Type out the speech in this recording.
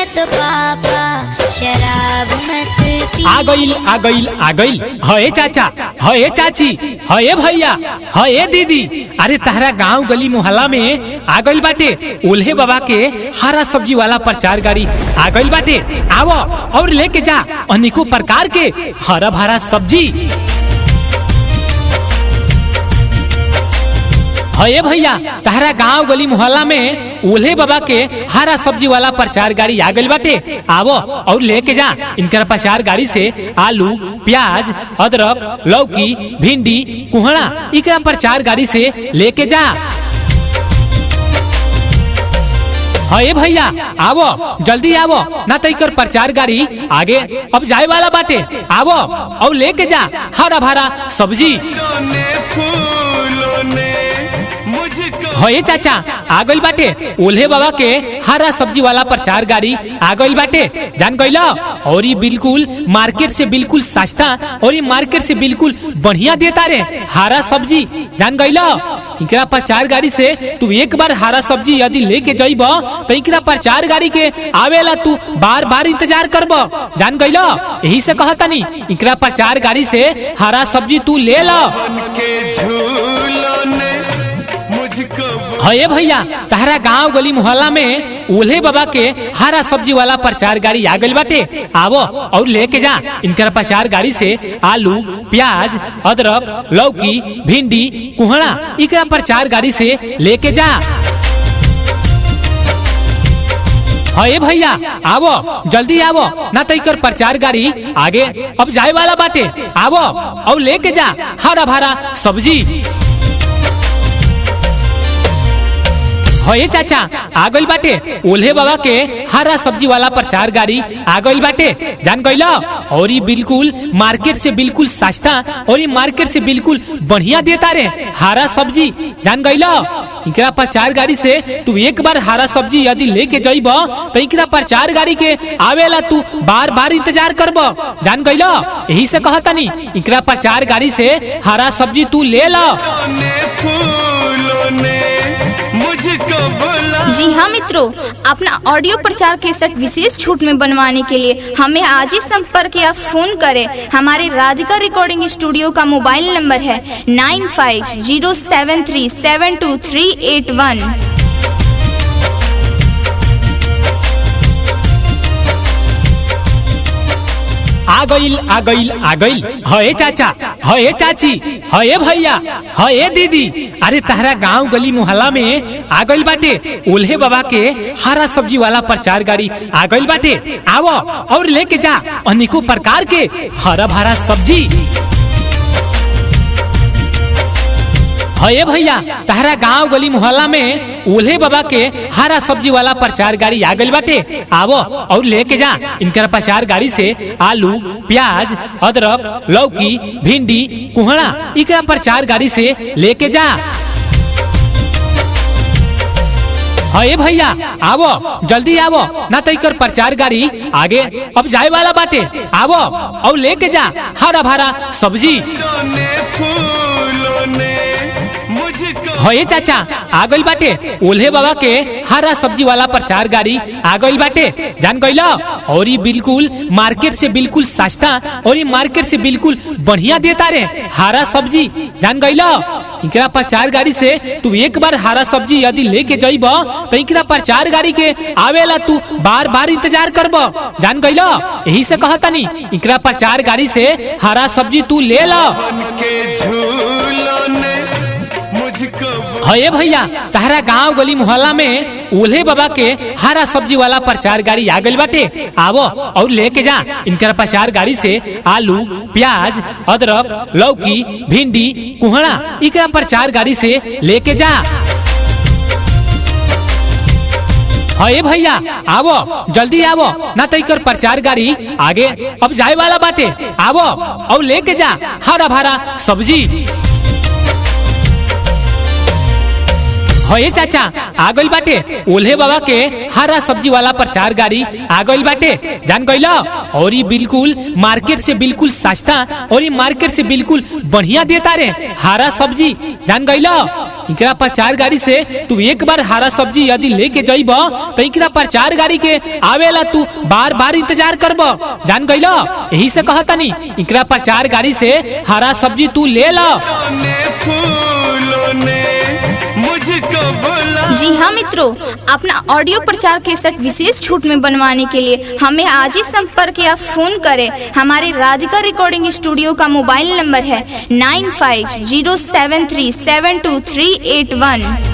तो पापा शराब मत पी। आ गईल हये चाचा, हये चाची, हये भैया, हये दीदी। अरे तहरा गांव गली मोहल्ला में आ गईल बाटे ओल्हे बाबा के हरा सब्जी वाला प्रचार गाड़ी आ गईल बाटे। आवो और लेके जा अनेकों प्रकार के हरा भरा सब्जी। हये भैया तहरा गांव गली मोहल्ला में ओल्हे बाबा के हरा सब्जी वाला प्रचार गाड़ी आ गई बाटे। आवो और लेके जा इनकर प्रचार गाड़ी से आलू, प्याज, अदरक, लौकी, भिंडी, कुहड़ा इकरा प्रचार गाड़ी से लेके जा। हये भैया आवो जल्दी आवो ना तो इकर प्रचार गाड़ी आगे अब जाए वाला बाटे। आवो और लेके जा हरा भरा सब्जी। हये चाचा आ गइल बाटे ओल्हे बाबा के हरा सब्जी वाला प्रचार गाड़ी आ गइल बाटे। जान गइला और ये बिल्कुल मार्केट से बिल्कुल सस्ता और ये मार्केट से बिल्कुल बढ़िया देता रे हरा सब्जी। जान गइला इकरा प्रचार गाड़ी से तू एक बार हरा सब्जी यदि लेके जाइब तो इकरा प्रचार गाड़ी के आवेला तू बार बार इंतजार करब। जान गइला यही से कहतानी इकरा प्रचार गाड़ी से हरा सब्जी तू ले ला। हये भैया तहरा गांव गली मोहल्ला में ओल्हे बाबा के हरा सब्जी वाला प्रचार गाड़ी आ गइल बाटे। आवो और लेके जा इनकर प्रचार गाड़ी से आलू, प्याज, अदरक, लौकी, भिंडी, कुहड़ा इकरा प्रचार गाड़ी से लेके जा। हये भैया आवो जल्दी आवो ना तो इकर प्रचार गाड़ी आगे अब जाए वाला बाटे। आवो और लेके जा हरा भरा सब्जी। हये चाचा आ गइल बाटे ओल्हे बाबा के हरा सब्जी वाला प्रचार गाड़ी आ गइल बाटे। जान गइला और ये बिल्कुल मार्केट से बिल्कुल सस्ता और ये मार्केट से बिल्कुल बढ़िया देता रे हरा सब्जी। जान गइला इकरा प्रचार गाड़ी से तू एक बार हरा सब्जी यदि लेके जाइब तो इकरा प्रचार गाड़ी के आवेला तू बार बार इंतजार करब। जान गइला यही से कहतानी इकरा प्रचार गाड़ी से हरा सब्जी तू ले ला। जी हाँ मित्रों, अपना ऑडियो प्रचार केसेट विशेष छूट में बनवाने के लिए हमें आज ही संपर्क या फोन करें। हमारे राधिका रिकॉर्डिंग स्टूडियो का मोबाइल नंबर है 9507372381। आ गइल हये चाचा, हये चाची, हये भैया, हये दीदी। अरे तहरा गांव गली मोहल्ला में आ गइल बाटे ओल्हे बाबा के हरा सब्जी वाला प्रचार गाड़ी आ गइल बाटे। आवो और लेके जा अनेकों प्रकार के हरा भरा सब्जी। हये भैया तहरा गांव गली मोहल्ला में ओल्हे बाबा के हरा सब्जी वाला प्रचार गाड़ी आ गइल बाटे। आवो और लेके जा इनकर प्रचार गाड़ी से आलू, प्याज, अदरक, लौकी, भिंडी, कुहड़ा इकरा प्रचार गाड़ी से लेके जा। हये भैया आवो जल्दी आवो ना तो इकर प्रचार गाड़ी आगे अब जाए वाला बाटे। आवो और लेके जा हरा भरा सब्जी। हये चाचा आ गइल बाटे ओल्हे बाबा के हरा सब्जी वाला प्रचार गाड़ी आ गइल बाटे। जान गइला और ये बिल्कुल मार्केट से बिल्कुल सस्ता और ये मार्केट से बिल्कुल बढ़िया देता रे हरा सब्जी। जान गइला इकरा प्रचार गाड़ी से तू एक बार हरा सब्जी यदि लेके जाइब तो इकरा प्रचार गाड़ी के आवेला तू बार बार इंतजार करब। जान गइला यही से कहतानी इकरा प्रचार गाड़ी से हरा सब्जी तू ले ला। हये भैया तहरा गांव गली मोहल्ला में ओल्हे बाबा के हरा सब्जी वाला प्रचार गाड़ी आ गइल बाटे। आवो और लेके जा इनकर प्रचार गाड़ी से आलू, प्याज, अदरक, लौकी, भिंडी, कुहड़ा इकरा प्रचार गाड़ी से लेके जा। हये भैया आवो जल्दी आवो ना तो इकर प्रचार गाड़ी आगे अब जाए वाला बाटे। आवो और लेके जा हरा भरा सब्जी। हये चाचा आ गइल बाटे ओल्हे बाबा के हरा सब्जी वाला प्रचार गाड़ी आ गइल बाटे। जान गइला और ये बिल्कुल मार्केट से बिल्कुल सस्ता और ये मार्केट से बिल्कुल बढ़िया देता रे हरा सब्जी। जान गइला इकरा प्रचार गाड़ी से तू एक बार हरा सब्जी यदि लेके जाइब तो इकरा प्रचार गाड़ी के आवेला तू बार बार इंतजार करब। जान गइलो, यही से कहतनी इकरा प्रचार गाड़ी से हरा सब्जी तू ले लो। जी हाँ मित्रों, अपना ऑडियो प्रचार के सेट विशेष छूट में बनवाने के लिए हमें आज ही संपर्क या फोन करें। हमारे राधिका रिकॉर्डिंग स्टूडियो का मोबाइल नंबर है 9507372381।